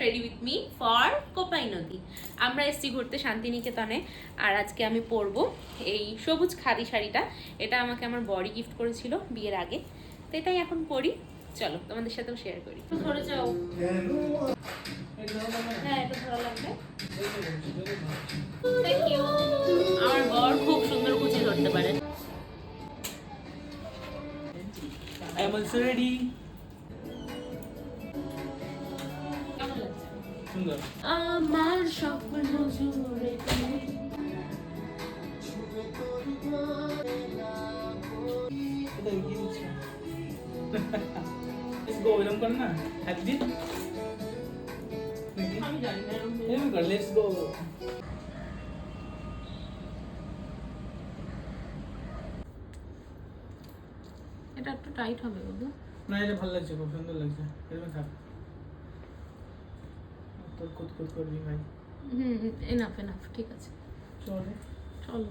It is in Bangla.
Ready with me for Kopai নদী। আমরা এসছি ঘুরতে শান্তিনিকেতনে, আর আজকে আমি পরবো এই সবুজ খাদি শাড়িটা। এটা আমাকে আমার বড়ি গিফট করেছিল বিয়ের আগে, তো এটাই এখন পরি। চলো তোমাদের সাথেও শেয়ার করি। ধরে যাও। হ্যাঁ, এটা ভালো লাগবে। Thank you. আমার বর খুব সুন্দর কুচি ধরতে পারে। I am also ready. সুন্দর। আমার স্বপ্ন জুড়ে তুমি। এটা কি দিচ্ছ? Let's go, এরকম কর না। একদিন। আমি জানি না এরকম এরকম কর, let's go. এটা একটু টাইট হবে বাবু। না, এটা ভালো লাগছে, খুব সুন্দর লাগছে। এরকম থাক। তোর কুত করবি ভাই। এনাফ ঠিক আছে। চলো। চলো।